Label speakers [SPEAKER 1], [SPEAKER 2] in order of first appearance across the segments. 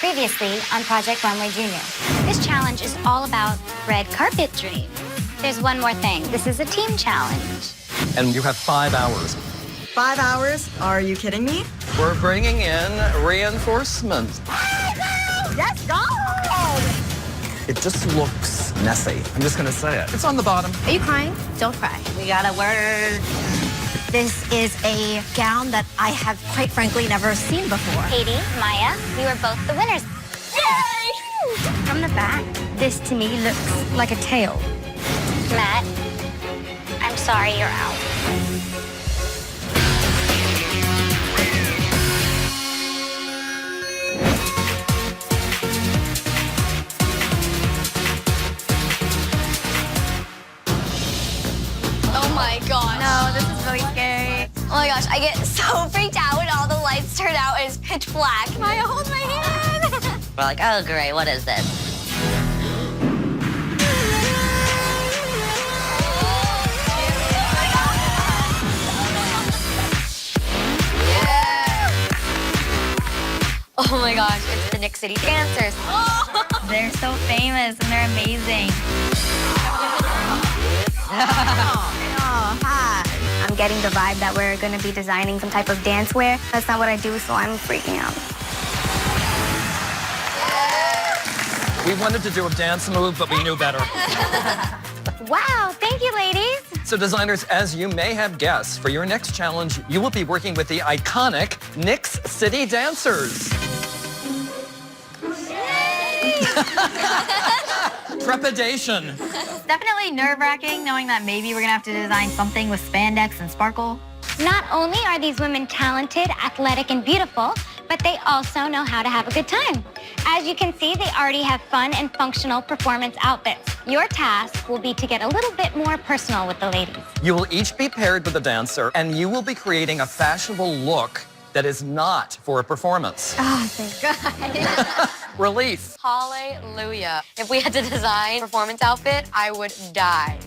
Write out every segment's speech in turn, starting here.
[SPEAKER 1] Previously on Project Runway Junior. This challenge is all about red carpet dreams. There's one more thing. This is a team challenge.
[SPEAKER 2] And you have 5 hours.
[SPEAKER 3] 5 hours? Are you kidding me?
[SPEAKER 2] We're bringing in reinforcements.
[SPEAKER 3] Let's go!
[SPEAKER 2] It just looks messy. I'm just gonna say it. It's on the bottom.
[SPEAKER 1] Are you crying? Don't cry. We got a word.
[SPEAKER 4] This is a gown that I have, quite frankly, never seen before.
[SPEAKER 1] Katie, Maya, you are both the winners.
[SPEAKER 4] Yay!
[SPEAKER 1] From the back, this to me looks like a tail. Matt, I'm sorry you're out.
[SPEAKER 5] Oh my gosh.
[SPEAKER 4] No, this is really scary.
[SPEAKER 5] Oh my gosh, I get so freaked out when all the lights turn out and it's pitch black. Maya, hold my hand.
[SPEAKER 6] We're like, oh, great, what is this?
[SPEAKER 5] Oh my gosh, it's the Nick City dancers.
[SPEAKER 4] They're so famous and they're amazing. Oh, hi. I'm getting the vibe that we're going to be designing some type of dance wear. That's not what I do, so I'm freaking out.
[SPEAKER 2] We wanted to do a dance move, but we knew better.
[SPEAKER 1] Wow, thank you, ladies.
[SPEAKER 2] So designers, as you may have guessed, for your next challenge, you will be working with the iconic Nick's City Dancers. Trepidation.
[SPEAKER 4] It's definitely nerve-wracking knowing that maybe we're going to have to design something with spandex and sparkle.
[SPEAKER 1] Not only are these women talented, athletic, and beautiful, but they also know how to have a good time. As you can see, they already have fun and functional performance outfits. Your task will be to get a little bit more personal with the ladies.
[SPEAKER 2] You will each be paired with a dancer, and you will be creating a fashionable look that is not for a performance.
[SPEAKER 4] Oh, thank God.
[SPEAKER 2] Relief.
[SPEAKER 5] Hallelujah. If we had to design a performance outfit, I would die.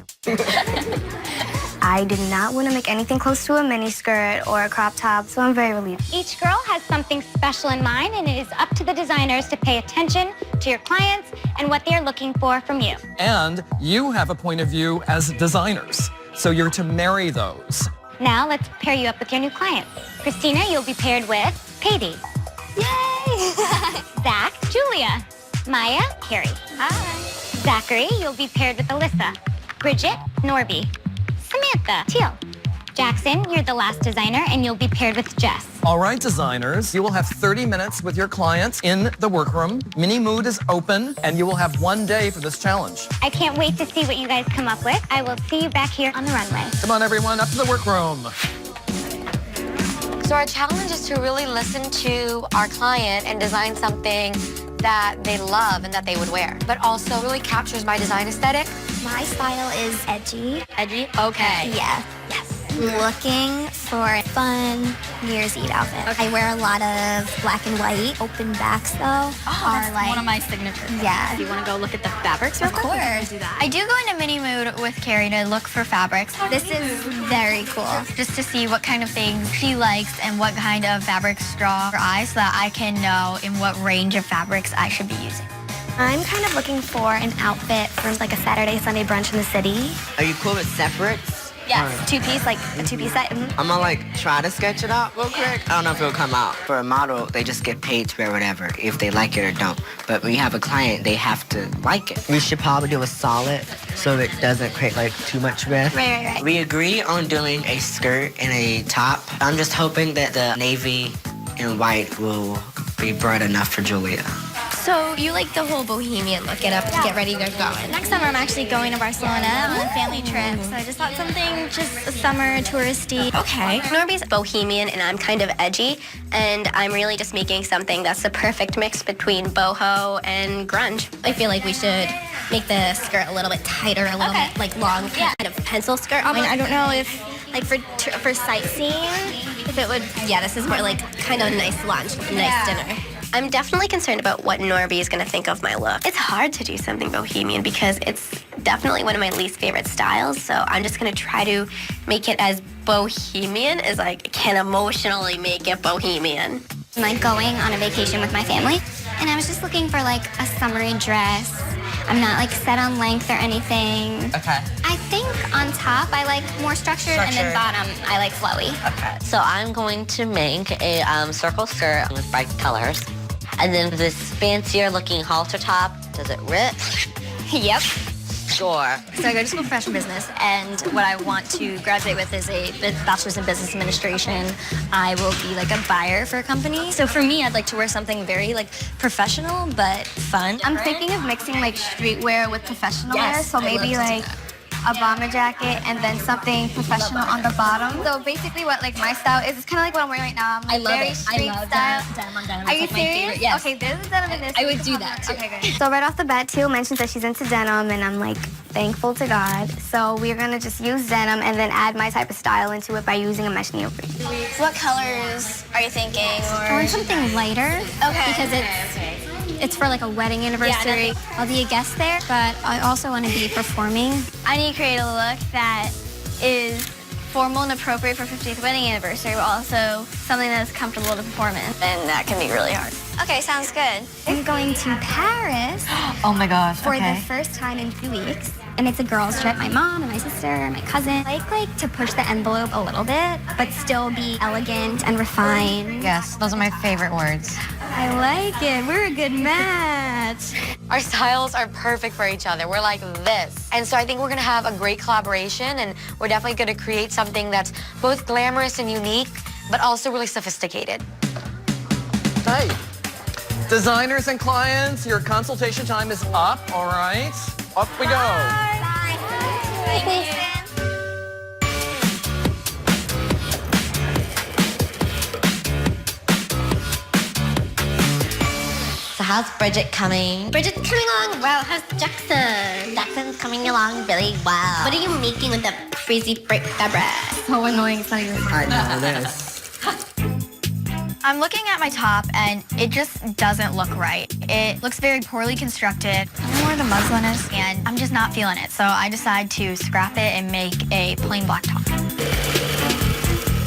[SPEAKER 4] I did not want to make anything close to a mini skirt or a crop top, so I'm very relieved.
[SPEAKER 1] Each girl has something special in mind, and it is up to the designers to pay attention to your clients and what they're looking for from you.
[SPEAKER 2] And you have a point of view as designers, so you're to marry those.
[SPEAKER 1] Now let's pair you up with your new clients. Christina, you'll be paired with Katie.
[SPEAKER 5] Yay!
[SPEAKER 1] Zach, Julia. Maya, Carrie.
[SPEAKER 5] Hi.
[SPEAKER 1] Zachary, you'll be paired with Alyssa. Bridget, Norby. Samantha, Teal. Jackson, you're the last designer, and you'll be paired with Jess.
[SPEAKER 2] All right, designers, you will have 30 minutes with your clients in the workroom. Mini Mood is open, and you will have 1 day for this challenge.
[SPEAKER 1] I can't wait to see what you guys come up with. I will see you back here on the runway.
[SPEAKER 2] Come on, everyone, up to the workroom.
[SPEAKER 5] So our challenge is to really listen to our client and design something that they love and that they would wear, but also really captures my design aesthetic.
[SPEAKER 4] My style is edgy.
[SPEAKER 5] Edgy? Okay.
[SPEAKER 4] Yeah. Yes. Looking for a fun New Year's Eve outfit.
[SPEAKER 5] Okay.
[SPEAKER 4] I wear a lot of black and white. Open backs, though, are like
[SPEAKER 7] one of my signatures.
[SPEAKER 4] Yeah.
[SPEAKER 7] Do you want to go look at the fabrics real
[SPEAKER 4] Of
[SPEAKER 7] quick?
[SPEAKER 4] course.
[SPEAKER 7] Do that.
[SPEAKER 4] I do go into Mini Mood with Carrie to look for fabrics. This is very cool. Just to see what kind of things she likes and what kind of fabrics draw her eye so that I can know in what range of fabrics I should be using. I'm kind of looking for an outfit for like a Saturday, Sunday brunch in the city.
[SPEAKER 8] Are you cool with separates?
[SPEAKER 4] Yes, two-piece, like a two-piece set.
[SPEAKER 8] I'm gonna try to sketch it out real quick. I don't know if it'll come out. For a model, they just get paid to wear whatever, if they like it or don't. But when you have a client, they have to like it. We should probably do a solid so it doesn't create like too much risk.
[SPEAKER 4] Right.
[SPEAKER 8] We agree on doing a skirt and a top. I'm just hoping that the navy and white will be bright enough for Julia.
[SPEAKER 4] So you like the whole bohemian look, get up, get ready, get going. Next summer, I'm actually going to Barcelona on a family trip. So I just thought something just a summer touristy. Okay.
[SPEAKER 9] Norby's bohemian and I'm kind of edgy, and I'm really just making something that's the perfect mix between boho and grunge.
[SPEAKER 4] I feel like we should make the skirt a little bit tighter, a little bit like long, kind of pencil skirt. I don't know if, like for sightseeing, if it would. Yeah, this is more like kind of a nice lunch, nice dinner.
[SPEAKER 9] I'm definitely concerned about what Norby is going to think of my look. It's hard to do something bohemian because it's definitely one of my least favorite styles, so I'm just going to try to make it as bohemian as I can emotionally make it bohemian.
[SPEAKER 4] I'm like going on a vacation with my family,
[SPEAKER 1] And I was just looking for like a summery dress. I'm not like set on length or anything.
[SPEAKER 6] Okay.
[SPEAKER 1] I think on top I like more structured, and then bottom I like flowy.
[SPEAKER 6] Okay. So I'm going to make a circle skirt with bright colors. And then this fancier looking halter top, does it rip?
[SPEAKER 4] Yep.
[SPEAKER 6] Sure.
[SPEAKER 7] So I go to school for fashion business, and what I want to graduate with is a bachelor's in business administration. I will be like a buyer for a company. So for me, I'd like to wear something very like professional but fun.
[SPEAKER 9] I'm thinking of mixing like streetwear with professional wear,
[SPEAKER 7] Yes,
[SPEAKER 9] so
[SPEAKER 7] I'd love
[SPEAKER 9] maybe
[SPEAKER 7] to do
[SPEAKER 9] like
[SPEAKER 7] that.
[SPEAKER 9] a bomber jacket and then something professional on the bottom. So basically what like my style is, it's kind of like what I'm wearing right now. I'm like
[SPEAKER 7] I love
[SPEAKER 9] very
[SPEAKER 7] it.
[SPEAKER 9] street
[SPEAKER 7] I love
[SPEAKER 9] style.
[SPEAKER 7] denim on denim.
[SPEAKER 9] Are
[SPEAKER 7] It's,
[SPEAKER 9] you
[SPEAKER 7] like, my
[SPEAKER 9] serious?
[SPEAKER 7] favorite. Yes.
[SPEAKER 9] Okay, this is denim and this.
[SPEAKER 7] I would
[SPEAKER 9] is
[SPEAKER 7] do
[SPEAKER 9] bomber.
[SPEAKER 7] that, too.
[SPEAKER 9] Okay, good. So right off the bat, Teal mentions that she's into denim, and I'm like thankful to God. So we're gonna just use denim and then add my type of style into it by using a mesh neoprene.
[SPEAKER 4] What colors are you thinking?
[SPEAKER 1] I want something lighter.
[SPEAKER 4] Okay.
[SPEAKER 1] Because it's for like a wedding anniversary. I'll be a guest there, but I also want to be performing.
[SPEAKER 9] I need to create a look that is formal and appropriate for 50th wedding anniversary, but also something that is comfortable to perform in.
[SPEAKER 4] And that can be really hard. Okay, sounds good.
[SPEAKER 1] I'm going to Paris
[SPEAKER 6] Oh my gosh,
[SPEAKER 1] for the first time in 2 weeks. And it's a girls' trip. My mom and my sister and my cousin. I like to push the envelope a little bit, but still be elegant and refined.
[SPEAKER 5] Yes, those are my favorite words.
[SPEAKER 1] I like it. We're a good match.
[SPEAKER 5] Our styles are perfect for each other. We're like this. And so I think we're gonna have a great collaboration, and we're definitely gonna create something that's both glamorous and unique, but also really sophisticated.
[SPEAKER 2] Hey, designers and clients, your consultation time is up, all right? Up we go.
[SPEAKER 6] So how's Bridget coming?
[SPEAKER 9] Bridget's coming along well. How's Jackson?
[SPEAKER 6] Jackson's coming along really well.
[SPEAKER 9] What are you making with that crazy bright fabric?
[SPEAKER 1] So annoying. It's not even
[SPEAKER 8] I know this.
[SPEAKER 4] I'm looking at my top, and it just doesn't look right. It looks very poorly constructed. I don't know where the muslin is, and I'm just not feeling it. So I decided to scrap it and make a plain black top.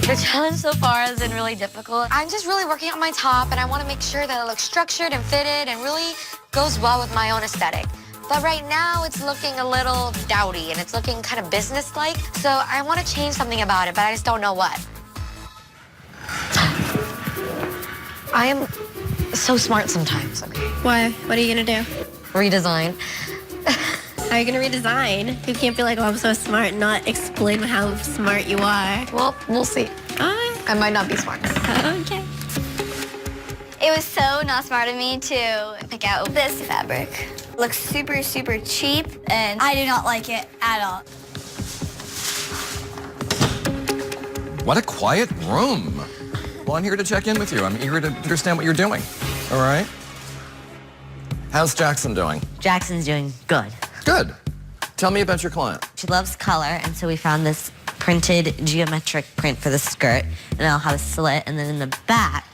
[SPEAKER 5] The challenge so far has been really difficult. I'm just really working on my top, and I want to make sure that it looks structured and fitted and really goes well with my own aesthetic. But right now, it's looking a little dowdy, and it's looking kind of business-like. So I want to change something about it, but I just don't know what. I am so smart sometimes. Okay.
[SPEAKER 9] Why? What are you gonna do?
[SPEAKER 5] Redesign.
[SPEAKER 9] How are you gonna redesign? You can't be like, oh, I'm so smart, and not explain how smart you are.
[SPEAKER 5] Well, we'll see. I might not be smart.
[SPEAKER 9] Okay. It was so not smart of me to pick out this fabric. Looks super, super cheap, and
[SPEAKER 4] I do not like it at all.
[SPEAKER 2] What a quiet room. Well, I'm here to check in with you. I'm eager to understand what you're doing, all right? How's Jackson doing?
[SPEAKER 6] Jackson's doing good.
[SPEAKER 2] Good. Tell me about your client.
[SPEAKER 6] She loves color, and so we found this printed geometric print for the skirt, and it'll have a slit, and then in the back,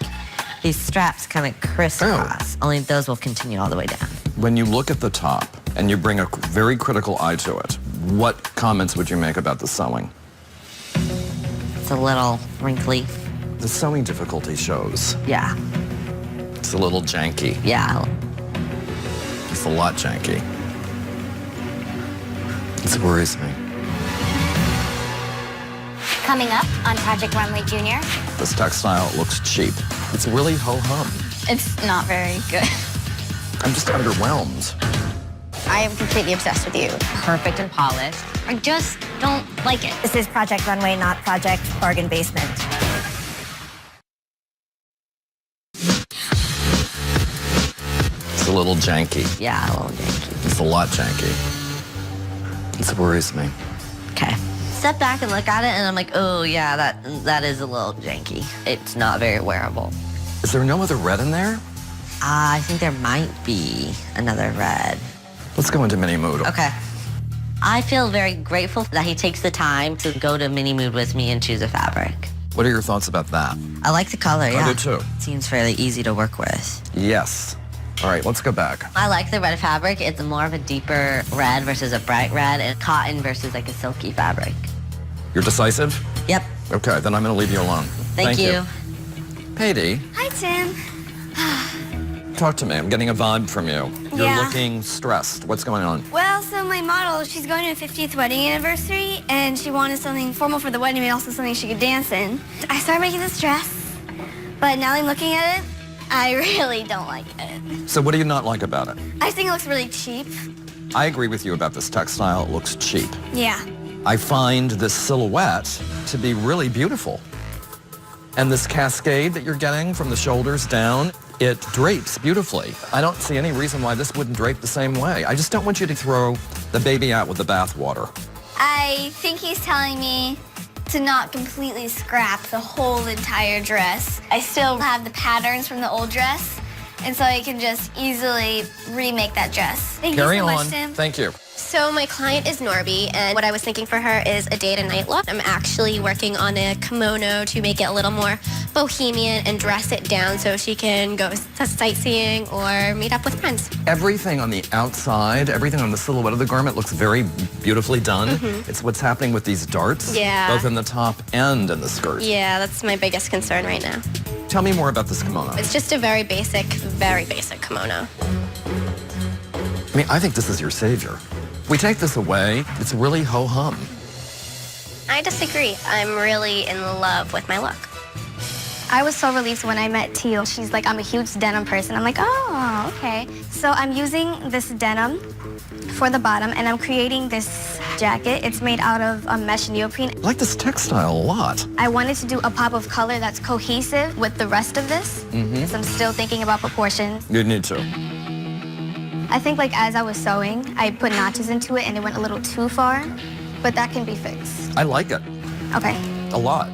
[SPEAKER 6] these straps kind of crisscross. Only those will continue all the way down.
[SPEAKER 2] When you look at the top and you bring a very critical eye to it, what comments would you make about the sewing?
[SPEAKER 6] It's a little wrinkly.
[SPEAKER 2] The sewing difficulty shows.
[SPEAKER 6] Yeah,
[SPEAKER 2] It's a little janky.
[SPEAKER 6] yeah.
[SPEAKER 2] It's a lot janky. It worries me.
[SPEAKER 1] Coming up on Project Runway Junior.
[SPEAKER 2] This textile looks cheap. It's really ho-hum.
[SPEAKER 4] It's not very good.
[SPEAKER 2] I'm just underwhelmed.
[SPEAKER 9] I am completely obsessed with you.
[SPEAKER 6] Perfect and polished.
[SPEAKER 1] I just don't like it.
[SPEAKER 3] This is Project Runway, not Project Bargain Basement.
[SPEAKER 2] It's a little janky.
[SPEAKER 6] Yeah, a little janky.
[SPEAKER 2] It's a lot janky. It worries me.
[SPEAKER 6] Okay. Step back and look at it, and I'm like, oh yeah, that is a little janky. It's not very wearable.
[SPEAKER 2] Is there no other red in there?
[SPEAKER 6] I think there might be another red.
[SPEAKER 2] Let's go into mini mood.
[SPEAKER 6] Okay. I feel very grateful that he takes the time to go to Mini Mood with me and choose a fabric.
[SPEAKER 2] What are your thoughts about that?
[SPEAKER 6] I like the color, yeah.
[SPEAKER 2] I do too.
[SPEAKER 6] Seems fairly easy to work with.
[SPEAKER 2] Yes. All right, let's go back.
[SPEAKER 6] I like the red fabric. It's more of a deeper red versus a bright red, and cotton versus like a silky fabric.
[SPEAKER 2] You're decisive?
[SPEAKER 6] Yep.
[SPEAKER 2] Okay, then I'm gonna leave you alone.
[SPEAKER 6] Thank you.
[SPEAKER 2] Patty,
[SPEAKER 9] Hi, Tim.
[SPEAKER 2] Talk to me. I'm getting a vibe from you. You're
[SPEAKER 10] Yeah.
[SPEAKER 2] looking stressed. What's going on?
[SPEAKER 10] Well, so my model, she's going to a 50th wedding anniversary, and she wanted something formal for the wedding, but also something she could dance in. I started making this dress, but now I'm looking at it, I really don't like it.
[SPEAKER 2] So what do you not like about it?
[SPEAKER 10] I think it looks really cheap.
[SPEAKER 2] I agree with you about this textile. It looks cheap.
[SPEAKER 10] Yeah.
[SPEAKER 2] I find this silhouette to be really beautiful. And this cascade that you're getting from the shoulders down, it drapes beautifully. I don't see any reason why this wouldn't drape the same way. I just don't want you to throw the baby out with the bathwater.
[SPEAKER 10] I think he's telling me to not completely scrap the whole entire dress. I still have the patterns from the old dress, and so I can just easily remake that dress. Thank
[SPEAKER 2] Carry
[SPEAKER 10] you so
[SPEAKER 2] on.
[SPEAKER 10] much, Tim.
[SPEAKER 2] Thank you.
[SPEAKER 9] So my client is Norby, and what I was thinking for her is a day to night look. I'm actually working on a kimono to make it a little more bohemian and dress it down so she can go to sightseeing or meet up with friends.
[SPEAKER 2] Everything on the outside, everything on the silhouette of the garment looks very beautifully done. It's what's happening with these darts,
[SPEAKER 9] Yeah.
[SPEAKER 2] both in the top and in the skirt.
[SPEAKER 9] Yeah, that's my biggest concern right now.
[SPEAKER 2] Tell me more about this kimono.
[SPEAKER 9] It's just a very basic kimono.
[SPEAKER 2] I mean, I think this is your savior. If we take this away, it's really ho-hum.
[SPEAKER 9] I disagree. I'm really in love with my look.
[SPEAKER 10] I was so relieved when I met Teal. She's like, I'm a huge denim person. I'm like, oh, okay. So I'm using this denim for the bottom, and I'm creating this jacket. It's made out of mesh neoprene.
[SPEAKER 2] I like this textile a lot.
[SPEAKER 10] I wanted to do a pop of color that's cohesive with the rest of this. So I'm still thinking about proportions.
[SPEAKER 2] You need to.
[SPEAKER 10] I think like as I was sewing, I put notches into it and it went a little too far, but that can be fixed.
[SPEAKER 2] I like it
[SPEAKER 10] Okay.
[SPEAKER 2] a lot.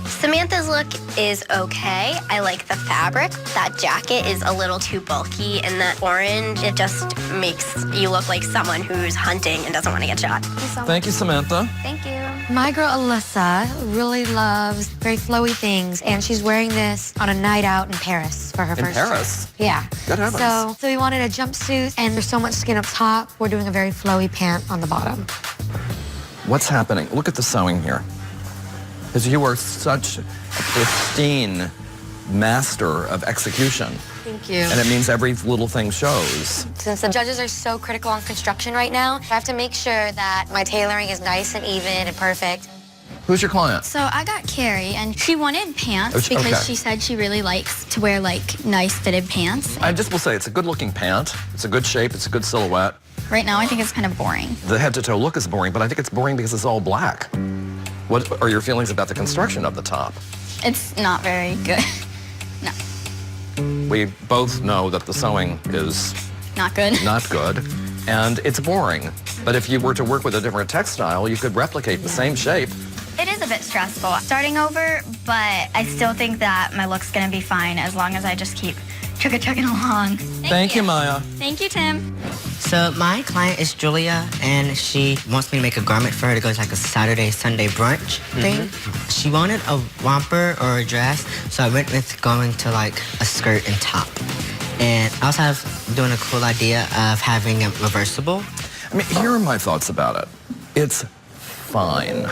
[SPEAKER 9] Samantha's look is okay. I like the fabric. That jacket is a little too bulky, and that orange, it just makes you look like someone who's hunting and doesn't want to get shot.
[SPEAKER 10] Thank you so much.
[SPEAKER 2] Thank you, Samantha.
[SPEAKER 10] Thank you.
[SPEAKER 5] My girl Alyssa really loves very flowy things, and she's wearing this on a night out in Paris for her
[SPEAKER 2] In
[SPEAKER 5] first
[SPEAKER 2] Paris?
[SPEAKER 5] trip. Yeah.
[SPEAKER 2] Good heavens.
[SPEAKER 5] So we wanted a jumpsuit, and there's so much skin up top. We're doing a very flowy pant on the bottom.
[SPEAKER 2] What's happening? Look at the sewing here. Because you are such a pristine master of execution.
[SPEAKER 5] Thank you.
[SPEAKER 2] And it means every little thing shows.
[SPEAKER 5] Since The judges are so critical on construction right now. I have to make sure that my tailoring is nice and even and perfect.
[SPEAKER 2] Who's your client?
[SPEAKER 4] So I got Carrie, and she wanted pants
[SPEAKER 2] Okay.
[SPEAKER 4] because she said she really likes to wear like nice fitted pants.
[SPEAKER 2] I just will say it's a good looking pant. It's a good shape. It's a good silhouette.
[SPEAKER 4] Right now, I think it's kind of boring.
[SPEAKER 2] The head to toe look is boring, but I think it's boring because it's all black. What are your feelings about the construction of the top?
[SPEAKER 4] It's not very good. No,
[SPEAKER 2] We both know that the sewing is
[SPEAKER 4] not good.
[SPEAKER 2] not good, and it's boring. But if you were to work with a different textile, you could replicate the same shape.
[SPEAKER 7] It is a bit stressful starting over, but I still think that my look's gonna be fine as long as I just keep chugging along.
[SPEAKER 2] Thank you, Maya.
[SPEAKER 7] Thank you, Tim.
[SPEAKER 8] So my client is Julia, and she wants me to make a garment for her to go to like a Saturday, Sunday brunch thing. She wanted a romper or a dress, so I went with going to like a skirt and top. And I also have doing a cool idea of having it reversible.
[SPEAKER 2] I mean, here are my thoughts about it. It's fine.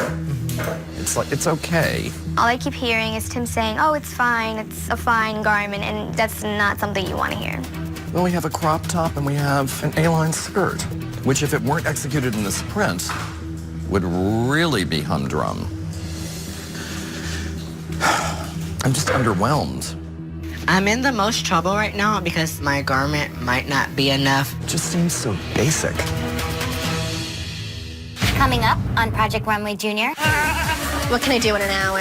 [SPEAKER 2] It's okay.
[SPEAKER 10] All I keep hearing is Tim saying, oh, it's fine, it's a fine garment, and that's not something you want to hear.
[SPEAKER 2] Well, we have a crop top and we have an A-line skirt, which if it weren't executed in this print, would really be humdrum. I'm just underwhelmed.
[SPEAKER 8] I'm in the most trouble right now because my garment might not be enough.
[SPEAKER 2] It just seems so basic.
[SPEAKER 1] Coming up on Project Runway Junior.
[SPEAKER 9] What can I do in an hour?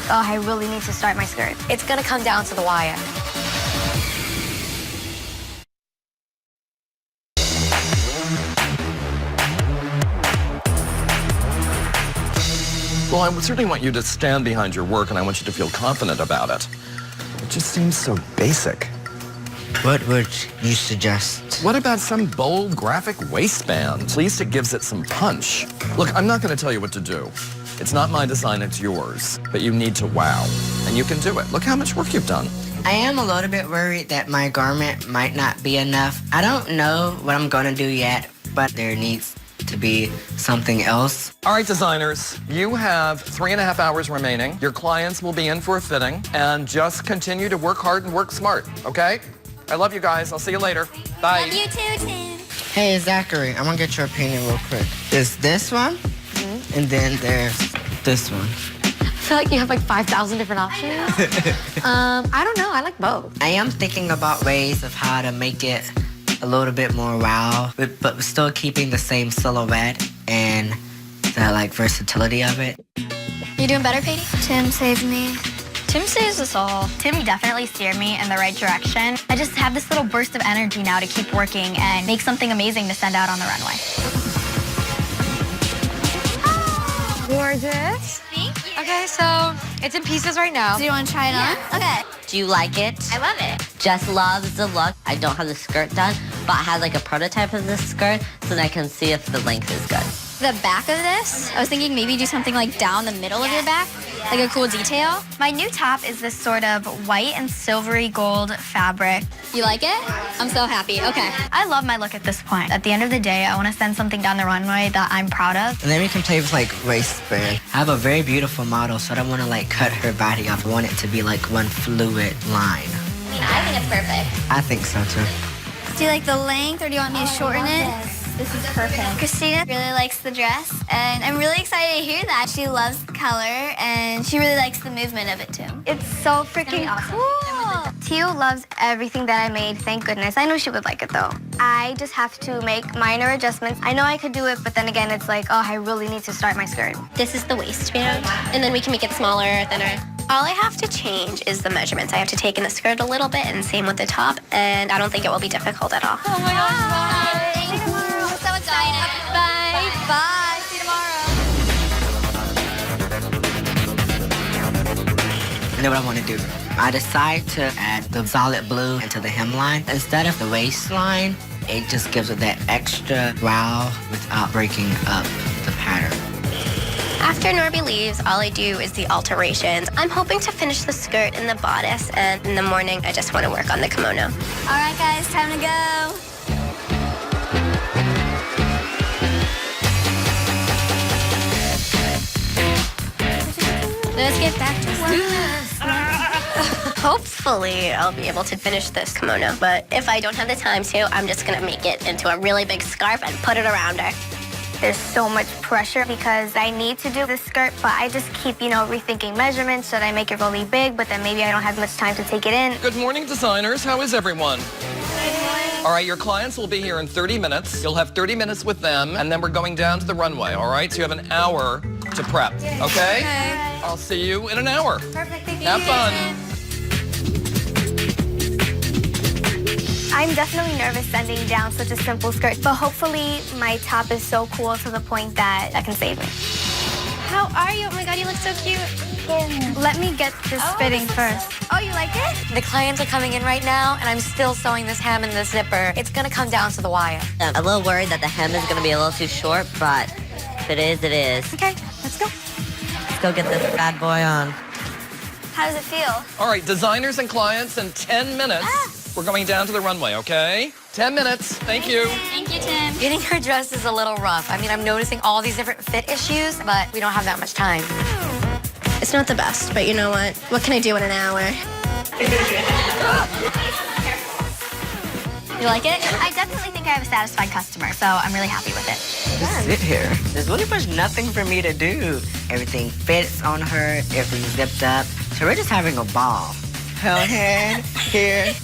[SPEAKER 10] Oh, I really need to start my skirt.
[SPEAKER 5] It's gonna come down to the wire.
[SPEAKER 2] Well, I certainly want you to stand behind your work and I want you to feel confident about it. It just seems so basic.
[SPEAKER 8] What would you suggest?
[SPEAKER 2] What about some bold graphic waistband? At least it gives it some punch. Look, I'm not going to tell you what to do. It's not my design, it's yours. But you need to wow. And you can do it. Look how much work you've done.
[SPEAKER 8] I am a little bit worried that my garment might not be enough. I don't know what I'm gonna do yet, but there needs to be something else.
[SPEAKER 2] All right, designers, you have 3.5 hours remaining. Your clients will be in for a fitting, and just continue to work hard and work smart, okay? I love you guys. I'll see you later. Bye.
[SPEAKER 7] Love you too, Tim.
[SPEAKER 8] Hey, Zachary, I want to get your opinion real quick. There's this one, and then there's this one.
[SPEAKER 5] I feel like you have like 5,000 different options. I don't know. I like both.
[SPEAKER 8] I am thinking about ways of how to make it a little bit more wow, but still keeping the same silhouette and the like versatility of it.
[SPEAKER 4] You doing better, Katie?
[SPEAKER 10] Tim saved me.
[SPEAKER 4] Tim saves us all. Tim definitely steered me in the right direction. I just have this little burst of energy now to keep working and make something amazing to send out on the runway.
[SPEAKER 5] Gorgeous.
[SPEAKER 4] Thank you.
[SPEAKER 5] Okay, so it's in pieces right now.
[SPEAKER 7] Do you want to try it on? Okay.
[SPEAKER 6] Do you like it?
[SPEAKER 7] I love it.
[SPEAKER 6] Jess loves the look. I don't have the skirt done, but I have like a prototype of this skirt so that I can see if the length is good.
[SPEAKER 4] The back of this, I was thinking maybe do something like down the middle of your back, like a cool detail. My new top is this sort of white and silvery gold fabric. You like it? I'm so happy. Okay. I love my look at this point. At the end of the day, I want to send something down the runway that I'm proud of.
[SPEAKER 8] And then we can play with like waistband. I have a very beautiful model, so I don't want to like cut her body off. I want it to be like one fluid line.
[SPEAKER 7] I mean, I think it's perfect.
[SPEAKER 8] I think so too.
[SPEAKER 7] Do you like the length or do you want me to shorten it? This is perfect. Christina really likes the dress, and I'm really excited to hear that. She loves color, and she really likes the movement of it, too.
[SPEAKER 10] It's so freaking cool. Tio loves everything that I made, thank goodness. I knew she would like it, though. I just have to make minor adjustments. I know I could do it, but then again, it's like, oh, I really need to start my skirt.
[SPEAKER 9] This is the waistband, and then we can make it smaller, thinner. All I have to change is the measurements. I have to take in the skirt a little bit, and same with the top, and I don't think it will be difficult at all.
[SPEAKER 5] Oh my gosh, bye.
[SPEAKER 7] See you tomorrow. I'm so excited.
[SPEAKER 5] Bye.
[SPEAKER 7] Bye. See you tomorrow.
[SPEAKER 8] And then what I want to do, I decide to add the solid blue into the hemline. Instead of the waistline, it just gives it that extra wow without breaking up the pattern.
[SPEAKER 9] After Norby leaves, all I do is the alterations. I'm hoping to finish the skirt and the bodice, and in the morning, I just want to work on the kimono.
[SPEAKER 7] All right, guys, time to go.
[SPEAKER 4] Let's get back to
[SPEAKER 9] Hopefully, I'll be able to finish this kimono, but if I don't have the time to, I'm just gonna make it into a really big scarf and put it around her.
[SPEAKER 10] There's so much pressure because I need to do this skirt, but I just keep, rethinking measurements. Should I make it really big, but then maybe I don't have much time to take it in?
[SPEAKER 2] Good morning, designers. How is everyone? All right, your clients will be here in 30 minutes. You'll have 30 minutes with them, and then we're going down to the runway, all right? So you have an hour to prep, okay?
[SPEAKER 7] Okay.
[SPEAKER 2] I'll see you in an hour.
[SPEAKER 7] Perfect. Thank you.
[SPEAKER 2] Have fun.
[SPEAKER 10] I'm definitely nervous sending down such a simple skirt, but hopefully my top is so cool to the point that can save me.
[SPEAKER 7] How are you? Oh my God, you look so cute.
[SPEAKER 10] Let me get this fitting first.
[SPEAKER 7] Oh, you like it?
[SPEAKER 5] The clients are coming in right now, and I'm still sewing this hem in the zipper. It's gonna come down to the wire.
[SPEAKER 6] I'm a little worried that the hem is going to be a little too short, but if it is, it is.
[SPEAKER 10] Okay, let's go.
[SPEAKER 6] Let's go get this bad boy on.
[SPEAKER 7] How does it feel?
[SPEAKER 2] All right, designers and clients, in 10 minutes, we're going down to the runway, okay? 10 minutes. Thank you.
[SPEAKER 7] Thank you, Tim.
[SPEAKER 5] Getting her dressed is a little rough. I mean, I'm noticing all these different fit issues, but we don't have that much time.
[SPEAKER 9] It's not the best, but you know what? What can I do in an hour?
[SPEAKER 4] You like it? I definitely think I have a satisfied customer, so I'm really happy with it.
[SPEAKER 8] Just sit here. There's really much nothing for me to do. Everything fits on her, everything's zipped up. So we're just having a ball. Held hand, here.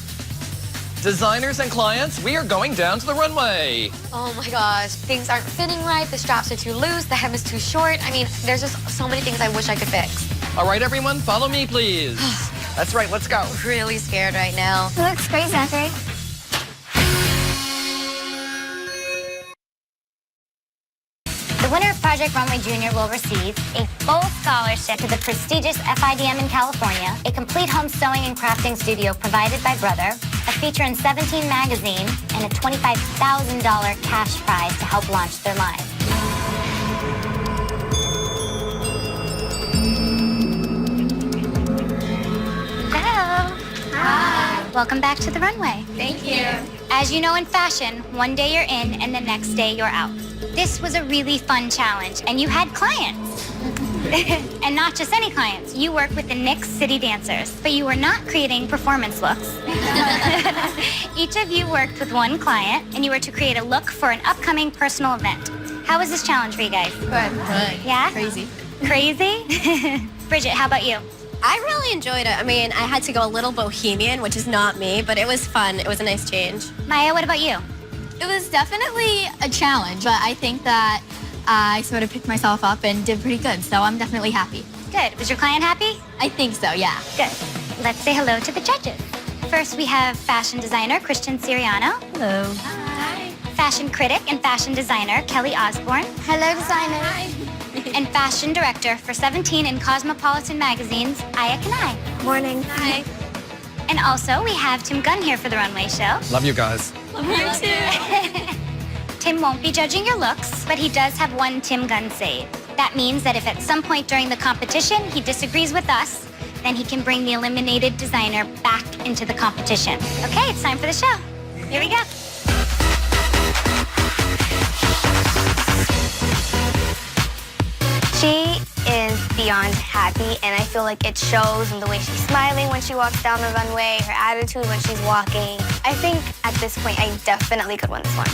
[SPEAKER 2] Designers and clients, we are going down to the runway.
[SPEAKER 5] Oh my gosh, things aren't fitting right. The straps are too loose. The hem is too short. I mean, there's just so many things I wish I could fix.
[SPEAKER 2] All right, everyone, follow me, please. That's right, let's go.
[SPEAKER 5] Really scared right now.
[SPEAKER 10] It looks great, Zachary.
[SPEAKER 1] The winner of Project Runway Junior will receive a full scholarship to the prestigious FIDM in California, a complete home sewing and crafting studio provided by Brother, a feature in 17 magazine, and a $25,000 cash prize to help launch their line. Hello. Hi. Welcome back to the runway.
[SPEAKER 7] Thank you.
[SPEAKER 1] As you know in fashion, one day you're in and the next day you're out. This was a really fun challenge, and you had clients. And not just any clients. You work with the Knicks City Dancers, but you were not creating performance looks. Each of you worked with one client, and you were to create a look for an upcoming personal event. How was this challenge for you guys?
[SPEAKER 9] Good.
[SPEAKER 1] Yeah?
[SPEAKER 9] Crazy.
[SPEAKER 1] Crazy? Bridget, how about you?
[SPEAKER 9] I really enjoyed it. I mean, I had to go a little bohemian, which is not me, but it was fun. It was a nice change.
[SPEAKER 1] Maya, what about you?
[SPEAKER 4] It was definitely a challenge, but I think that I sort of picked myself up and did pretty good, so I'm definitely happy.
[SPEAKER 1] Good. Was your client happy?
[SPEAKER 4] I think so, yeah.
[SPEAKER 1] Good. Let's say hello to the judges. First, we have fashion designer Christian Siriano.
[SPEAKER 6] Hello.
[SPEAKER 1] Hi. Fashion critic and fashion designer Kelly Osborne.
[SPEAKER 10] Hello, designer.
[SPEAKER 1] Hi. And fashion director for 17 and Cosmopolitan magazines, Aya Kanai.
[SPEAKER 10] Morning.
[SPEAKER 1] Hi. And also, we have Tim Gunn here for the Runway show.
[SPEAKER 2] Love you guys.
[SPEAKER 4] Love you too.
[SPEAKER 1] Tim won't be judging your looks, but he does have one Tim Gunn save. That means that if at some point during the competition he disagrees with us, then he can bring the eliminated designer back into the competition. Okay, it's time for the show. Here we go.
[SPEAKER 10] She is beyond happy, and I feel like it shows in the way she's smiling when she walks down the runway, her attitude when she's walking. I think at this point, I definitely could win this one.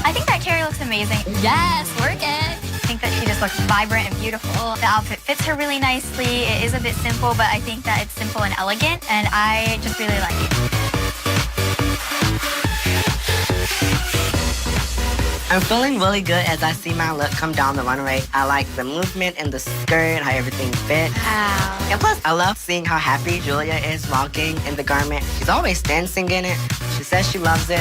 [SPEAKER 4] I think that Carrie looks amazing. Yes, work it. I think that she just looks vibrant and beautiful. The outfit fits her really nicely. It is a bit simple, but I think that it's simple and elegant, and I just really like it.
[SPEAKER 8] I'm feeling really good as I see my look come down the runway. I like the movement and the skirt, how everything fits.
[SPEAKER 1] Wow.
[SPEAKER 8] And plus, I love seeing how happy Julia is walking in the garment. She's always dancing in it. She says she loves it.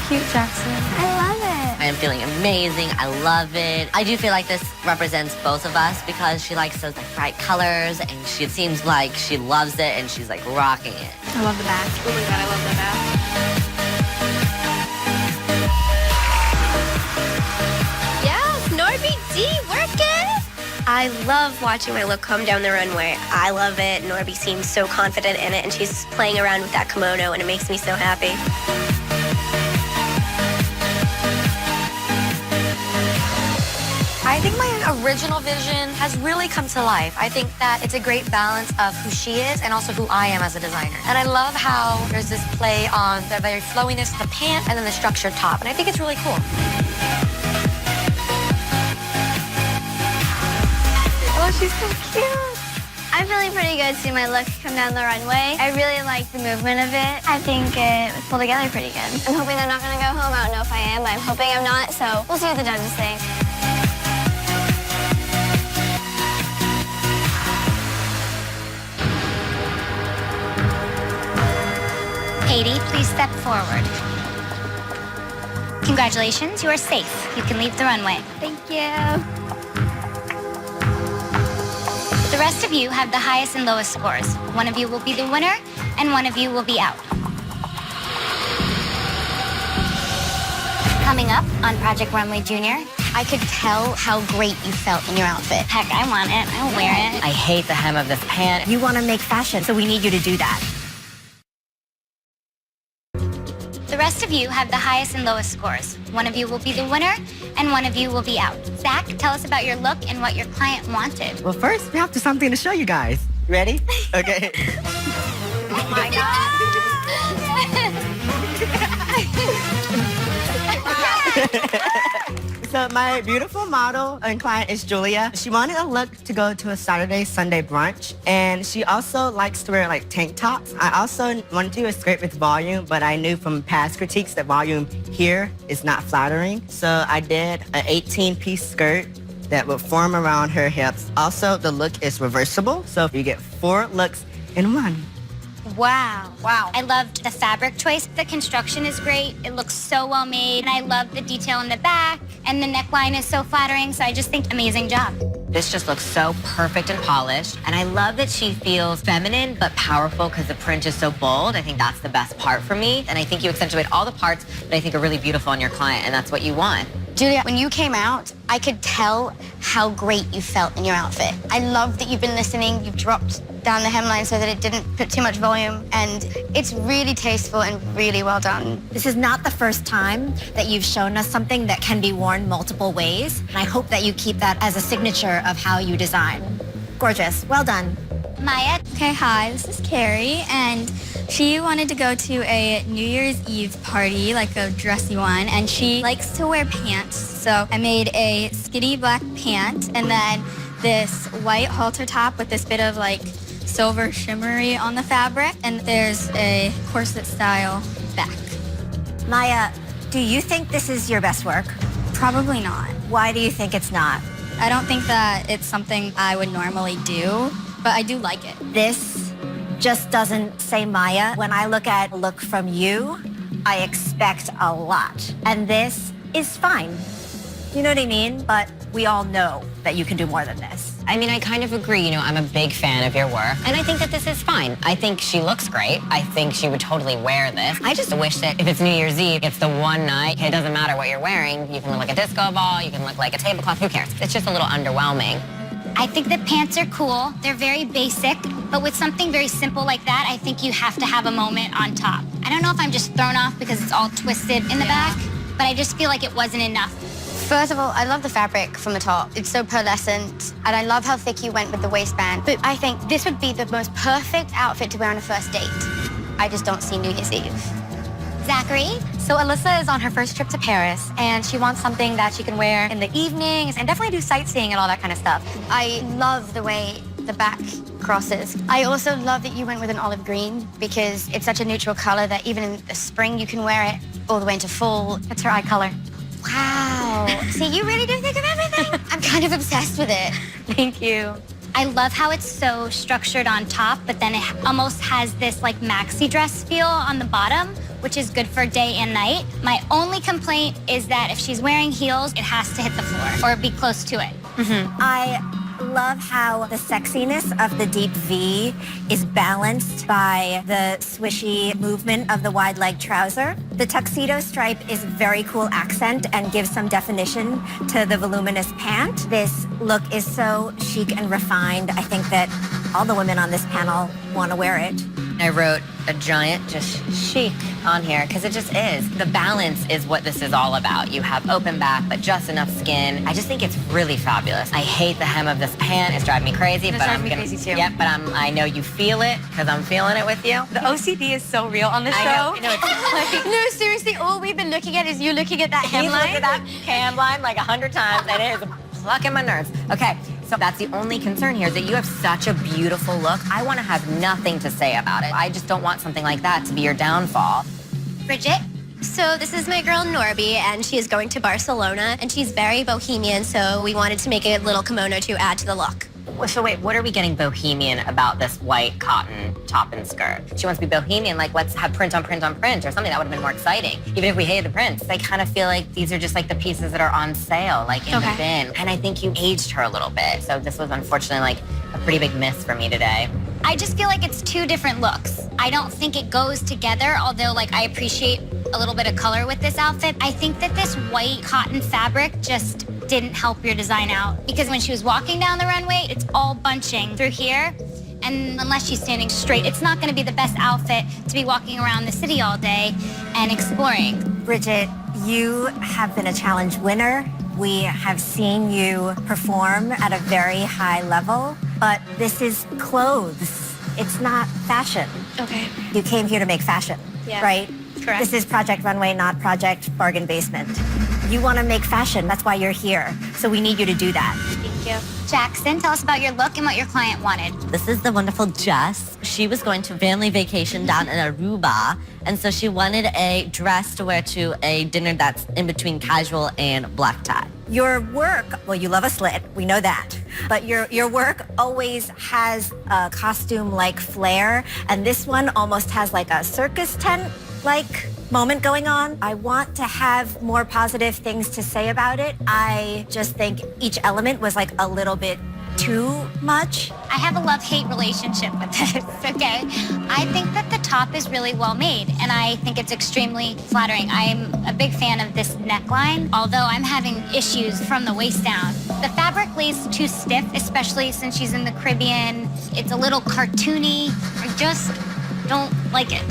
[SPEAKER 10] Cute, Jackson. I love it.
[SPEAKER 6] I am feeling amazing. I love it. I do feel like this represents both of us because she likes those like bright colors, and it seems like she loves it and she's like rocking it.
[SPEAKER 4] I love the back. Oh my God, I love the back.
[SPEAKER 9] Yes, Norby D, work it! I love watching my look come down the runway. I love it. Norby seems so confident in it, and she's playing around with that kimono, and it makes me so happy.
[SPEAKER 5] I think my original vision has really come to life. I think that it's a great balance of who she is and also who I am as a designer. And I love how there's this play on the very flowiness of the pant and then the structured top. And I think it's really cool.
[SPEAKER 10] Oh, she's so cute. I'm feeling pretty good seeing my look come down the runway. I really like the movement of it. I think it was pulled together pretty good. I'm hoping they're not going to go home. I don't know if I am, but I'm hoping I'm not. So we'll see what the judges think.
[SPEAKER 1] Katie, please step forward. Congratulations, you are safe. You can leave the runway.
[SPEAKER 10] Thank you.
[SPEAKER 1] The rest of you have the highest and lowest scores. One of you will be the winner, and one of you will be out. Coming up on Project Runway Junior,
[SPEAKER 7] I could tell how great you felt in your outfit.
[SPEAKER 1] heck, I want it. I'll wear it.
[SPEAKER 6] I hate the hem of this pant.
[SPEAKER 3] You want to make fashion, so we need you to do that.
[SPEAKER 1] The rest of you have the highest and lowest scores. One of you will be the winner, and one of you will be out. Zach, tell us about your look and what your client wanted.
[SPEAKER 8] Well, first, we have to something to show you guys. You ready? Okay.
[SPEAKER 1] Oh my
[SPEAKER 8] So my beautiful model and client is Julia. She wanted a look to go to a Saturday, Sunday brunch. And she also likes to wear like tank tops. I also wanted to do a skirt with volume, but I knew from past critiques that volume here is not flattering. So I did an 18-piece skirt that would form around her hips. Also, the look is reversible. So you get 4 looks in one.
[SPEAKER 1] Wow. Wow. I loved the fabric choice. The construction is great. It looks so well made. And I love the detail in the back. And the neckline is so flattering. So I just think amazing job.
[SPEAKER 6] This just looks so perfect and polished. And I love that she feels feminine but powerful because the print is so bold. I think that's the best part for me. And I think you accentuate all the parts that I think are really beautiful on your client, and that's what you want.
[SPEAKER 1] Julia, when you came out, I could tell how great you felt in your outfit. I love that you've been listening. You've dropped down the hemline so that it didn't put too much volume, and it's really tasteful and really well done.
[SPEAKER 3] This is not the first time that you've shown us something that can be worn multiple ways, and I hope that you keep that as a signature of how you design. Gorgeous. Well done.
[SPEAKER 1] Maya?
[SPEAKER 10] Okay, hi, this is Carrie, and she wanted to go to a New Year's Eve party, like a dressy one, and she likes to wear pants. So I made a skinny black pant and then this white halter top with this bit of like silver shimmery on the fabric, and there's a corset style back.
[SPEAKER 3] Maya, do you think this is your best work?
[SPEAKER 10] Probably not.
[SPEAKER 3] Why do you think it's not?
[SPEAKER 10] I don't think that it's something I would normally do, but I do like it.
[SPEAKER 3] This just doesn't say Maya. When I look at a look from you, I expect a lot. And this is fine. You know what I mean? But we all know that you can do more than this.
[SPEAKER 11] I mean, I kind of agree. You know, I'm a big fan of your work, and I think that this is fine. I think she looks great. I think she would totally wear this. I just wish that if it's New Year's Eve, it's the one night. It doesn't matter what you're wearing. You can look like a disco ball. You can look like a tablecloth. Who cares? It's just a little underwhelming.
[SPEAKER 1] I think the pants are cool. They're very basic, but with something very simple like that, I think you have to have a moment on top. I don't know if I'm just thrown off because it's all twisted in the back, but I just feel like it wasn't enough. First of all, I love the fabric from the top. It's so pearlescent, and I love how thick you went with the waistband. But I think this would be the most perfect outfit to wear on a first date. I just don't see New Year's Eve. Zachary?
[SPEAKER 5] So Alyssa is on her first trip to Paris, and she wants something that she can wear in the evenings and definitely do sightseeing and all that kind of stuff.
[SPEAKER 1] I love the way the back crosses. I also love that you went with an olive green because it's such a neutral color that even in the spring you can wear it all the way into fall.
[SPEAKER 5] It's her eye color.
[SPEAKER 1] Wow. See, you really do think of everything. I'm kind of obsessed with it.
[SPEAKER 5] Thank you.
[SPEAKER 1] I love how it's so structured on top, but then it almost has this like maxi dress feel on the bottom, which is good for day and night. My only complaint is that if she's wearing heels, it has to hit the floor or be close to it.
[SPEAKER 3] I love how the sexiness of the deep V is balanced by the swishy movement of the wide leg trouser. The tuxedo stripe is a very cool accent and gives some definition to the voluminous pant. This look is so chic and refined. I think that all the women on this panel want to wear it.
[SPEAKER 11] I wrote a giant just chic on here because it just is. The balance is what this is all about. You have open back, but just enough skin. I just think it's really fabulous. I hate the hem of this pant. It's driving me crazy.
[SPEAKER 5] It's driving me crazy too.
[SPEAKER 11] Yep, but I know you feel it because I'm feeling it with you.
[SPEAKER 5] The OCD is so real on this show.
[SPEAKER 11] I know it's
[SPEAKER 1] No, seriously, all we've been looking at is you looking at that
[SPEAKER 11] He's
[SPEAKER 1] hemline.
[SPEAKER 11] looked at that hemline like 100 times, and it is plucking my nerves. Okay, so that's the only concern here, is that you have such a beautiful look. I want to have nothing to say about it. I just don't want something like that to be your downfall.
[SPEAKER 1] Bridget?
[SPEAKER 9] So this is my girl Norby, and she is going to Barcelona, and she's very bohemian, so we wanted to make a little kimono to add to the look.
[SPEAKER 11] So wait, what are we getting bohemian about this white cotton top and skirt? She wants to be bohemian, like let's have print on print on print or something. That would have been more exciting. Even if we hated the prints, I kind of feel like these are just like the pieces that are on sale, like in the bin. And I think you aged her a little bit. So this was unfortunately like a pretty big miss for me today.
[SPEAKER 1] I just feel like it's two different looks. I don't think it goes together, although like I appreciate a little bit of color with this outfit. I think that this white cotton fabric just didn't help your design out because when she was walking down the runway, it's all bunching through here. And unless she's standing straight, it's not gonna be the best outfit to be walking around the city all day and exploring.
[SPEAKER 3] Bridget, you have been a challenge winner. We have seen you perform at a very high level, but this is clothes. It's not fashion.
[SPEAKER 10] Okay.
[SPEAKER 3] You came here to make fashion, right?
[SPEAKER 10] Correct.
[SPEAKER 3] This is Project Runway, not Project Bargain Basement. You want to make fashion. That's why you're here. So we need you to do that.
[SPEAKER 10] Thank you.
[SPEAKER 1] Jackson, tell us about your look and what your client wanted.
[SPEAKER 6] This is the wonderful Jess. She was going to family vacation down in Aruba, and so she wanted a dress to wear to a dinner that's in between casual and black tie.
[SPEAKER 3] Your work, well, you love a slit, we know that, but your work always has a costume-like flair, and this one almost has like a circus tent-like moment going on. I want to have more positive things to say about it. I just think each element was like a little bit too much.
[SPEAKER 1] I have a love-hate relationship with this, okay? I think that the top is really well made, and I think it's extremely flattering. I'm a big fan of this neckline, although I'm having issues from the waist down. The fabric lays too stiff, especially since she's in the Caribbean. It's a little cartoony. I just don't like it.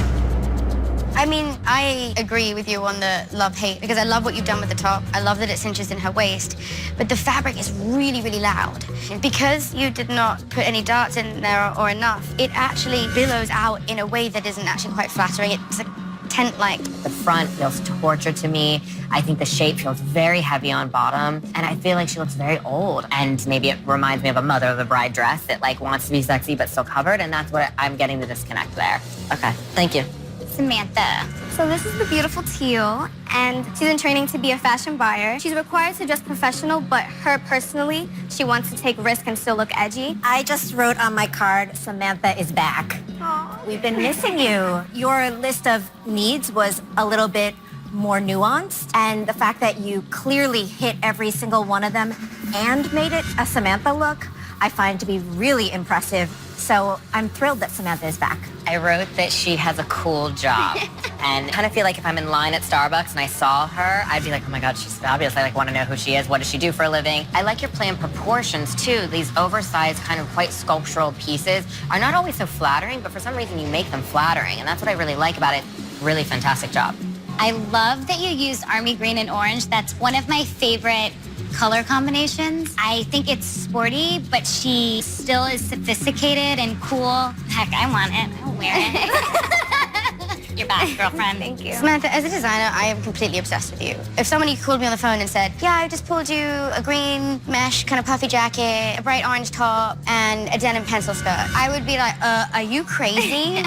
[SPEAKER 10] I mean, I agree with you on the love-hate because I love what you've done with the top. I love that it cinches in her waist, but the fabric is really, really loud. Because you did not put any darts in there or enough, it actually billows out in a way that isn't actually quite flattering. It's a tent-like.
[SPEAKER 11] The front feels tortured to me. I think the shape feels very heavy on bottom, and I feel like she looks very old. And maybe it reminds me of a mother of the bride dress that like wants to be sexy but still covered, and that's what I'm getting the disconnect there.
[SPEAKER 6] Okay, thank you.
[SPEAKER 1] Samantha.
[SPEAKER 10] So this is the beautiful teal, and she's in training to be a fashion buyer. She's required to dress professional, but her personally, she wants to take risk and still look edgy.
[SPEAKER 3] I just wrote on my card, Samantha is back.
[SPEAKER 10] Aww.
[SPEAKER 3] We've been missing you. Your list of needs was a little bit more nuanced, and the fact that you clearly hit every single one of them and made it a Samantha look, I find to be really impressive. So I'm thrilled that Samantha is back.
[SPEAKER 11] I wrote that she has a cool job. And I kind of feel like if I'm in line at Starbucks and I saw her, I'd be like, oh my God, she's fabulous. I want to know who she is. What does she do for a living? I like your planned proportions too. These oversized kind of quite sculptural pieces are not always so flattering, but for some reason you make them flattering. And that's what I really like about it. Really fantastic job.
[SPEAKER 1] I love that you used army green and orange. That's one of my favorite color combinations. I think it's sporty, but she still is sophisticated and cool. Heck, I want it. I'll wear it. You're back, girlfriend.
[SPEAKER 10] Thank you. Samantha, as a designer, I am completely obsessed with you. If somebody called me on the phone and said, yeah, I just pulled you a green mesh kind of puffy jacket, a bright orange top, and a denim pencil skirt, I would be like, are you crazy?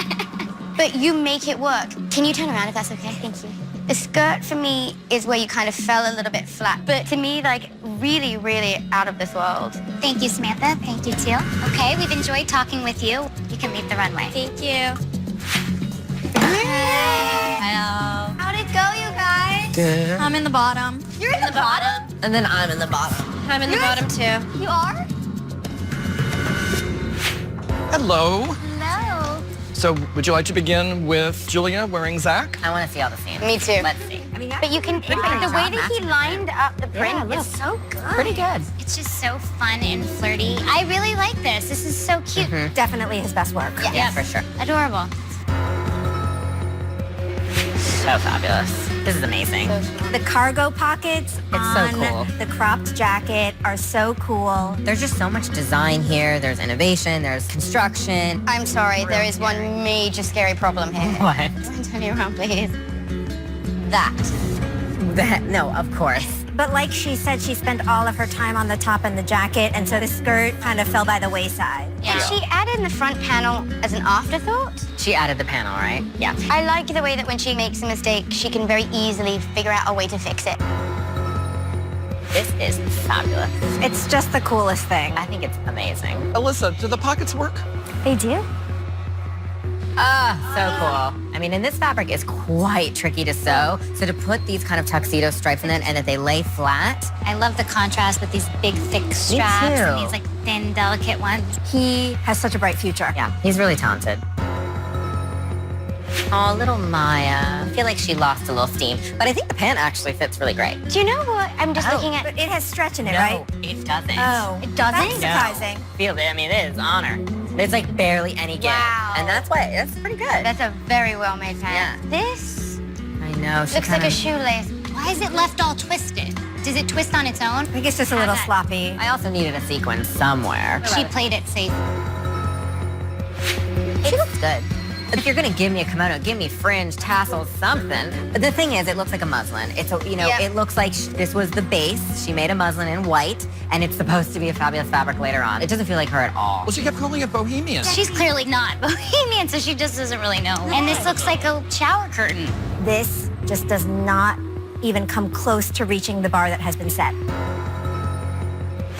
[SPEAKER 10] But you make it work. Can you turn around if that's okay? Thank you. The skirt for me is where you kind of fell a little bit flat, but to me, like, really, really out of this world.
[SPEAKER 1] Thank you, Samantha. Thank you, Teal. Okay, we've enjoyed talking with you. You can leave the runway.
[SPEAKER 10] Thank you.
[SPEAKER 6] Hello.
[SPEAKER 10] How'd it go, you guys?
[SPEAKER 2] Good.
[SPEAKER 10] I'm in the bottom. You're in the bottom?
[SPEAKER 6] And then I'm in the bottom.
[SPEAKER 10] I'm in the bottom, too. You are?
[SPEAKER 2] Hello.
[SPEAKER 1] Hello.
[SPEAKER 2] So would you like to begin with Julia wearing Zach?
[SPEAKER 11] I want to see all the scenes.
[SPEAKER 10] Me too.
[SPEAKER 11] Let's see.
[SPEAKER 10] I mean, but you can, the way that he lined up the print is so good.
[SPEAKER 11] Pretty good.
[SPEAKER 1] It's just so fun and flirty. I really like this. This is so cute.
[SPEAKER 3] Definitely his best work.
[SPEAKER 11] Yeah, for sure.
[SPEAKER 1] Adorable.
[SPEAKER 11] So fabulous. This is amazing.
[SPEAKER 3] The cargo pockets on
[SPEAKER 11] cool.
[SPEAKER 3] the cropped jacket are so cool.
[SPEAKER 11] There's just so much design here. There's innovation. There's construction.
[SPEAKER 10] I'm sorry, there is one major scary problem here.
[SPEAKER 11] What?
[SPEAKER 10] Turn you around, please.
[SPEAKER 11] That, no, of course.
[SPEAKER 3] But like she said, she spent all of her time on the top and the jacket, and so the skirt kind of fell by the wayside.
[SPEAKER 10] Yeah. She added the front panel as an afterthought.
[SPEAKER 11] She added the panel, right? Yeah.
[SPEAKER 10] I like the way that when she makes a mistake, she can very easily figure out a way to fix it.
[SPEAKER 11] This is fabulous.
[SPEAKER 3] It's just the coolest thing.
[SPEAKER 11] I think it's amazing.
[SPEAKER 2] Alyssa, do the pockets work?
[SPEAKER 10] They do?
[SPEAKER 11] Ah, so cool. I mean, and this fabric is quite tricky to sew. So to put these kind of tuxedo stripes in it and that they lay flat.
[SPEAKER 1] I love the contrast with these big, thick straps and these like thin, delicate ones.
[SPEAKER 3] He has such a bright future.
[SPEAKER 11] Yeah, he's really talented. Oh, little Maya. I feel like she lost a little steam, but I think the pant actually fits really great.
[SPEAKER 10] Do you know what? I'm just looking at...
[SPEAKER 3] But it has stretch in it, right?
[SPEAKER 11] It doesn't.
[SPEAKER 3] Oh.
[SPEAKER 10] It doesn't?
[SPEAKER 3] That's surprising.
[SPEAKER 11] Feel it. I mean, it is honor. There's like barely any give.
[SPEAKER 10] Wow.
[SPEAKER 11] And that's pretty good.
[SPEAKER 10] That's a very well-made pant.
[SPEAKER 11] Yeah.
[SPEAKER 10] This
[SPEAKER 11] I know. She
[SPEAKER 10] looks like
[SPEAKER 11] kinda-
[SPEAKER 10] a shoelace.
[SPEAKER 1] Why is it left all twisted? Does it twist on its own?
[SPEAKER 3] I think it's just a little sloppy.
[SPEAKER 11] I also needed a sequin somewhere.
[SPEAKER 1] She played it safe.
[SPEAKER 11] She looks good. If you're gonna give me a kimono, give me fringe, tassels, something. But the thing is, it looks like a muslin. It's a, it looks like this was the base. She made a muslin in white, and it's supposed to be a fabulous fabric later on. It doesn't feel like her at all.
[SPEAKER 2] Well, she kept calling it bohemian.
[SPEAKER 1] She's clearly not bohemian, so she just doesn't really know. And this looks like a shower curtain.
[SPEAKER 3] This just does not even come close to reaching the bar that has been set.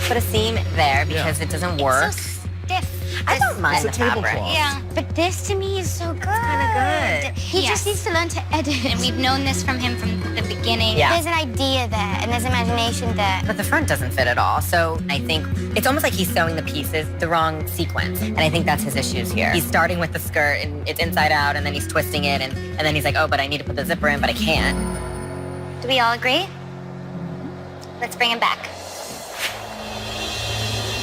[SPEAKER 11] Put a seam there because it doesn't work.
[SPEAKER 1] It's so stiff.
[SPEAKER 11] I don't mind the
[SPEAKER 2] It's a
[SPEAKER 11] fabric.
[SPEAKER 2] tablecloth.
[SPEAKER 1] Yeah, but this to me is so good.
[SPEAKER 11] Kinda good.
[SPEAKER 1] He just needs to learn to edit. And we've known this from him from the beginning.
[SPEAKER 11] Yeah.
[SPEAKER 1] There's an idea there, and there's imagination there.
[SPEAKER 11] But the front doesn't fit at all. So I think it's almost like he's sewing the pieces the wrong sequence. And I think that's his issues here. He's starting with the skirt and it's inside out and then he's twisting it and then he's like, oh, but I need to put the zipper in, but I can't.
[SPEAKER 1] Do we all agree? Let's bring him back.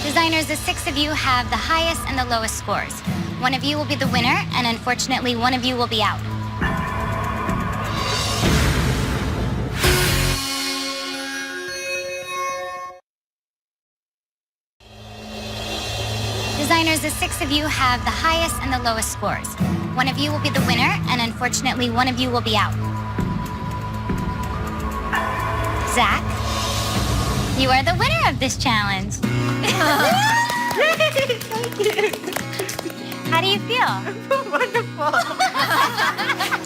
[SPEAKER 1] Designers, the 6 of you have the highest and the lowest scores. One of you will be the winner, and unfortunately, one of you will be out. Designers, the 6 of you have the highest and the lowest scores. One of you will be the winner, and unfortunately, one of you will be out. Zach, you are the winner of this challenge. How do you feel?
[SPEAKER 9] Wonderful.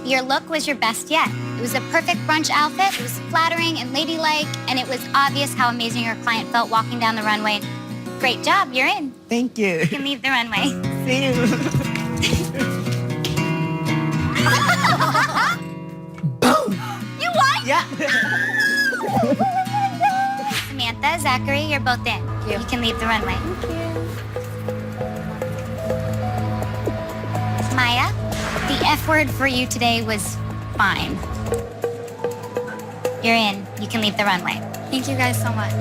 [SPEAKER 1] Your look was your best yet. It was a perfect brunch outfit. It was flattering and ladylike, and it was obvious how amazing your client felt walking down the runway. Great job, you're in.
[SPEAKER 8] Thank you.
[SPEAKER 1] You can leave the runway.
[SPEAKER 8] See you.
[SPEAKER 1] You won?
[SPEAKER 8] Yeah.
[SPEAKER 1] Samantha, Zachary, you're both in. You can leave the runway. Maya, the F word for you today was fine. You're in. You can leave the runway.
[SPEAKER 4] Thank you guys so much.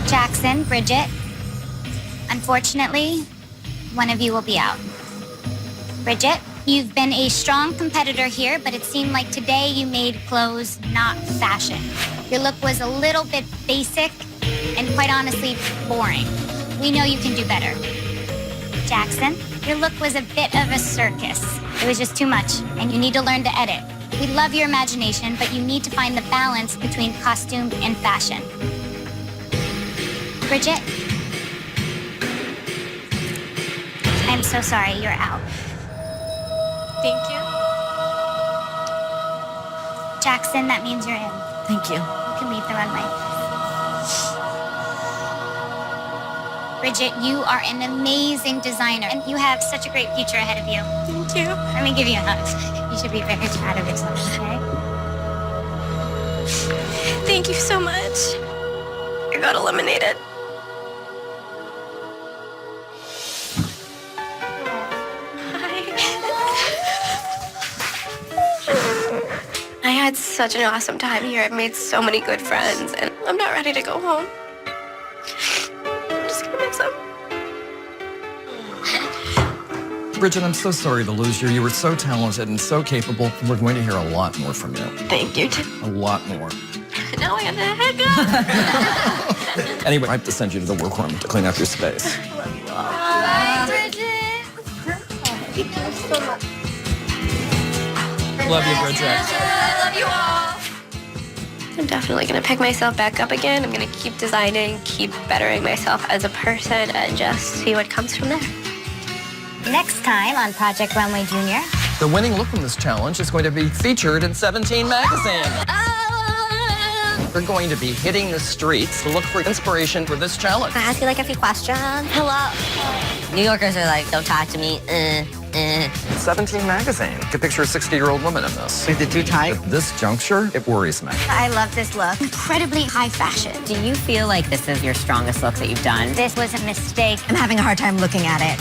[SPEAKER 1] Jackson, Bridget, unfortunately, one of you will be out. Bridget, you've been a strong competitor here, but it seemed like today you made clothes, not fashion. Your look was a little bit basic and quite honestly, boring. We know you can do better. Jackson, your look was a bit of a circus. It was just too much, and you need to learn to edit. We love your imagination, but you need to find the balance between costume and fashion. Bridget, I'm so sorry, you're out.
[SPEAKER 4] Thank you.
[SPEAKER 1] Jackson, that means you're in.
[SPEAKER 6] Thank you.
[SPEAKER 1] You can leave the runway. Bridget, you are an amazing designer, and you have such a great future ahead of you.
[SPEAKER 9] Thank you.
[SPEAKER 1] Let me give you a hug. You should be very proud of yourself, okay?
[SPEAKER 9] Thank you so much. I got eliminated. I had such an awesome time here. I've made so many good friends, and I'm not ready to go home. I'm just gonna miss them.
[SPEAKER 2] Bridget, I'm so sorry to lose you. You were so talented and so capable. We're going to hear a lot more from you.
[SPEAKER 9] Thank you.
[SPEAKER 2] A lot more.
[SPEAKER 9] Now I gotta head go.
[SPEAKER 2] Anyway, I have to send you to the workroom to clean up your space.
[SPEAKER 1] Bye, Bridget.
[SPEAKER 9] Thank you so much.
[SPEAKER 2] Love you, Bridget.
[SPEAKER 9] I love you all. I'm definitely gonna pick myself back up again. I'm gonna keep designing, keep bettering myself as a person, and just see what comes from there.
[SPEAKER 1] Next time on Project Runway Junior.
[SPEAKER 2] The winning look in this challenge is going to be featured in 17 magazine. We're going to be hitting the streets to look for inspiration for this challenge.
[SPEAKER 6] Can I ask you like a few questions? Hello. New Yorkers are like, don't talk to me.
[SPEAKER 2] 17 magazine. You can picture a 60-year-old woman in this.
[SPEAKER 8] Is it too tight?
[SPEAKER 2] At this juncture, it worries me.
[SPEAKER 3] I love this look.
[SPEAKER 1] Incredibly high fashion.
[SPEAKER 11] Do you feel like this is your strongest look that you've done?
[SPEAKER 1] This was a mistake.
[SPEAKER 3] I'm having a hard time looking at it.